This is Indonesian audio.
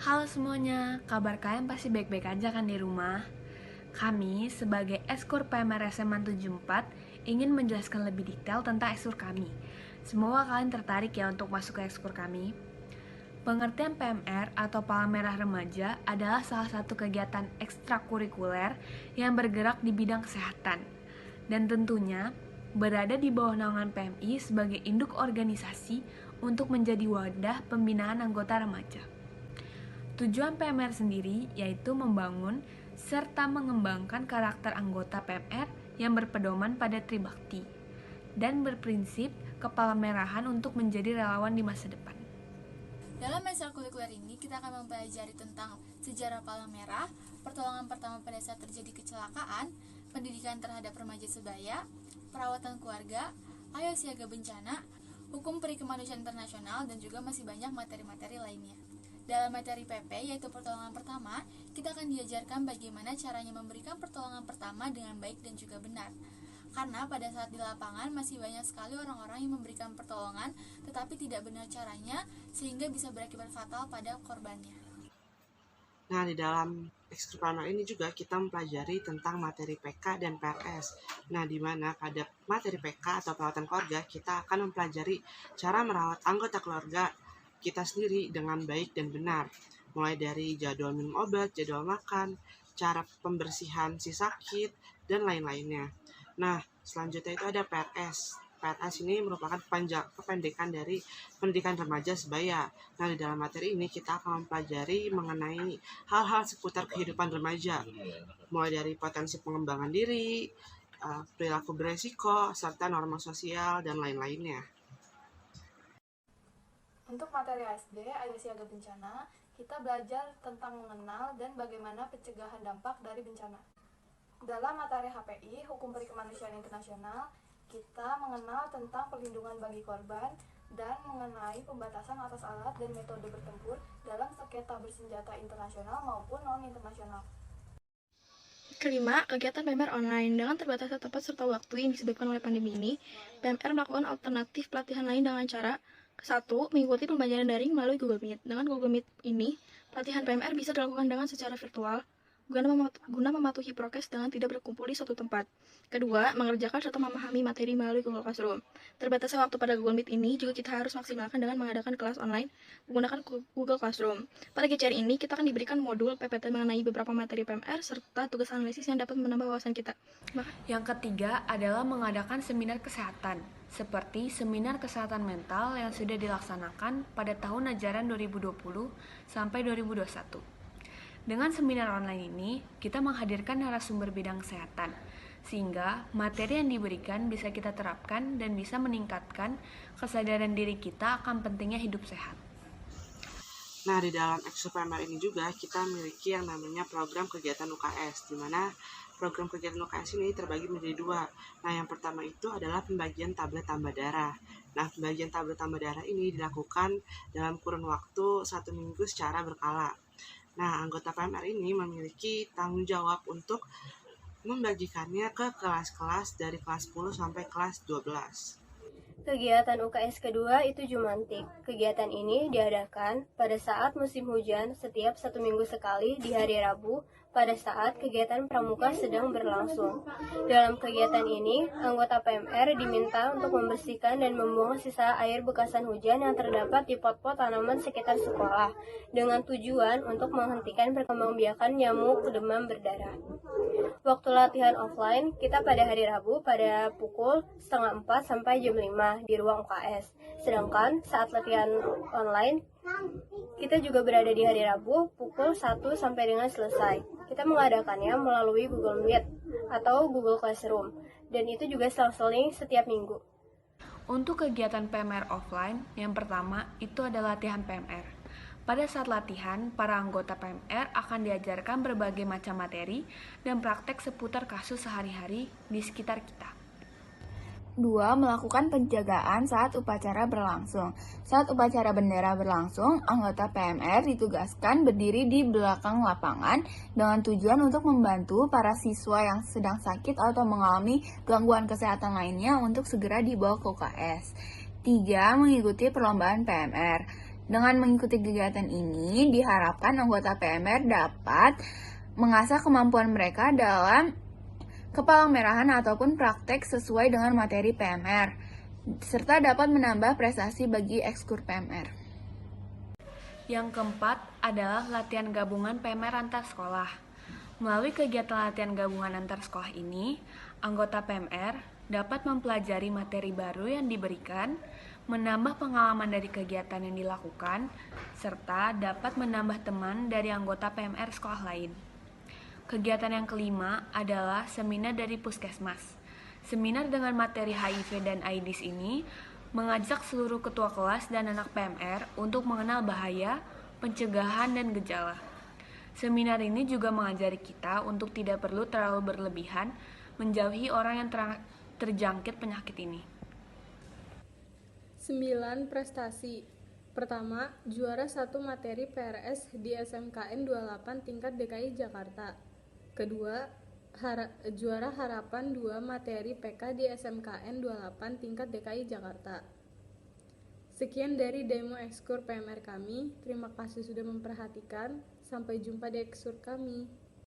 Halo semuanya, kabar kalian pasti baik-baik aja kan di rumah? Kami sebagai Eskor PMR SMA 74 ingin menjelaskan lebih detail tentang Eskor kami. Semoga kalian tertarik ya untuk masuk ke Eskor kami. Pengertian PMR atau Palang Merah Remaja adalah salah satu kegiatan ekstrakurikuler yang bergerak di bidang kesehatan. Dan tentunya berada di bawah naungan PMI sebagai induk organisasi untuk menjadi wadah pembinaan anggota remaja. Tujuan PMR sendiri yaitu membangun serta mengembangkan karakter anggota PMR yang berpedoman pada tribakti dan berprinsip kepala merahan untuk menjadi relawan di masa depan. Dalam ekstrakurikuler ini kita akan mempelajari tentang sejarah Palang Merah, pertolongan pertama pada saat terjadi kecelakaan, pendidikan terhadap remaja sebaya, perawatan keluarga, ayo siaga bencana, hukum perikemanusiaan internasional, dan juga masih banyak materi-materi lainnya. Dalam materi PP, yaitu pertolongan pertama, kita akan diajarkan bagaimana caranya memberikan pertolongan pertama dengan baik dan juga benar. Karena pada saat di lapangan masih banyak sekali orang-orang yang memberikan pertolongan tetapi tidak benar caranya sehingga bisa berakibat fatal pada korbannya. Nah, di dalam ekskul ini juga kita mempelajari tentang materi PK dan PRS. Nah, di mana pada materi PK atau perawatan keluarga, kita akan mempelajari cara merawat anggota keluarga kita sendiri dengan baik dan benar. Mulai dari jadwal minum obat, jadwal makan, cara pembersihan si sakit, dan lain-lainnya. Nah, selanjutnya itu ada PRS. PRS ini merupakan kependekan dari pendidikan remaja sebaya. Nah, di dalam materi ini kita akan mempelajari mengenai hal-hal seputar kehidupan remaja, mulai dari potensi pengembangan diri, perilaku beresiko, serta norma sosial, dan lain-lainnya. Untuk materi SD, Ayo Siaga Bencana, kita belajar tentang mengenal dan bagaimana pencegahan dampak dari bencana. Dalam materi HPI, Hukum Perikemanusiaan Internasional, kita mengenal tentang perlindungan bagi korban dan mengenai pembatasan atas alat dan metode bertempur dalam sengketa bersenjata internasional maupun non-internasional. Kelima, kegiatan PMR online. Dengan terbatasnya tempat serta waktu yang disebabkan oleh pandemi ini, PMR melakukan alternatif pelatihan lain dengan cara satu, mengikuti pembelajaran daring melalui Google Meet. Dengan Google Meet ini, pelatihan PMR bisa dilakukan dengan secara virtual, guna mematuhi prokes dengan tidak berkumpul di suatu tempat. Kedua, mengerjakan serta memahami materi melalui Google Classroom. Terbatasnya waktu pada Google Meet ini juga kita harus maksimalkan dengan mengadakan kelas online menggunakan Google Classroom. Pada GCR ini, kita akan diberikan modul PPT mengenai beberapa materi PMR serta tugas analisis yang dapat menambah wawasan kita. Yang ketiga adalah mengadakan seminar kesehatan, seperti seminar kesehatan mental yang sudah dilaksanakan pada tahun ajaran 2020 sampai 2021. Dengan seminar online ini, kita menghadirkan narasumber bidang kesehatan, sehingga materi yang diberikan bisa kita terapkan dan bisa meningkatkan kesadaran diri kita akan pentingnya hidup sehat. Nah, di dalam ekskul PMR ini juga kita memiliki yang namanya program kegiatan UKS, di mana program kegiatan UKS ini terbagi menjadi dua. Nah, yang pertama itu adalah pembagian tablet tambah darah. Nah, pembagian tablet tambah darah ini dilakukan dalam kurun waktu 1 minggu secara berkala. Nah, anggota PMR ini memiliki tanggung jawab untuk membagikannya ke kelas-kelas dari kelas 10 sampai kelas 12. Kegiatan UKS kedua itu Jumantik. Kegiatan ini diadakan pada saat musim hujan setiap 1 minggu sekali di hari Rabu pada saat kegiatan pramuka sedang berlangsung. Dalam kegiatan ini, anggota PMR diminta untuk membersihkan dan membuang sisa air bekasan hujan yang terdapat di pot-pot tanaman sekitar sekolah dengan tujuan untuk menghentikan perkembangbiakan nyamuk demam berdarah. Waktu latihan offline, kita pada hari Rabu pada pukul 3:30 sampai jam 5 di ruang UKS. Sedangkan saat latihan online, kita juga berada di hari Rabu pukul 1 sampai dengan selesai. Kita mengadakannya melalui Google Meet atau Google Classroom, dan itu juga selang-seling setiap minggu. Untuk kegiatan PMR offline, yang pertama itu adalah latihan PMR. Pada saat latihan, para anggota PMR akan diajarkan berbagai macam materi dan praktek seputar kasus sehari-hari di sekitar kita. 2. Melakukan penjagaan saat upacara berlangsung. Saat upacara bendera berlangsung, anggota PMR ditugaskan berdiri di belakang lapangan dengan tujuan untuk membantu para siswa yang sedang sakit atau mengalami gangguan kesehatan lainnya untuk segera dibawa ke UKS. 3. Mengikuti perlombaan PMR. Dengan mengikuti kegiatan ini, diharapkan anggota PMR dapat mengasah kemampuan mereka dalam kepalang-merahan ataupun praktek sesuai dengan materi PMR, serta dapat menambah prestasi bagi ekskur PMR. Yang keempat adalah latihan gabungan PMR antar sekolah. Melalui kegiatan latihan gabungan antar sekolah ini, anggota PMR dapat mempelajari materi baru yang diberikan, menambah pengalaman dari kegiatan yang dilakukan, serta dapat menambah teman dari anggota PMR sekolah lain. Kegiatan yang kelima adalah seminar dari Puskesmas. Seminar dengan materi HIV dan AIDS ini mengajak seluruh ketua kelas dan anak PMR untuk mengenal bahaya, pencegahan, dan gejala. Seminar ini juga mengajari kita untuk tidak perlu terlalu berlebihan menjauhi orang yang terjangkit penyakit ini. 9 prestasi. Pertama, juara 1 materi PRS di SMKN 28 tingkat DKI Jakarta. Kedua, juara harapan 2 materi PK di SMKN 28 tingkat DKI Jakarta. Sekian dari demo ekskur PMR kami. Terima kasih sudah memperhatikan. Sampai jumpa di ekskur kami.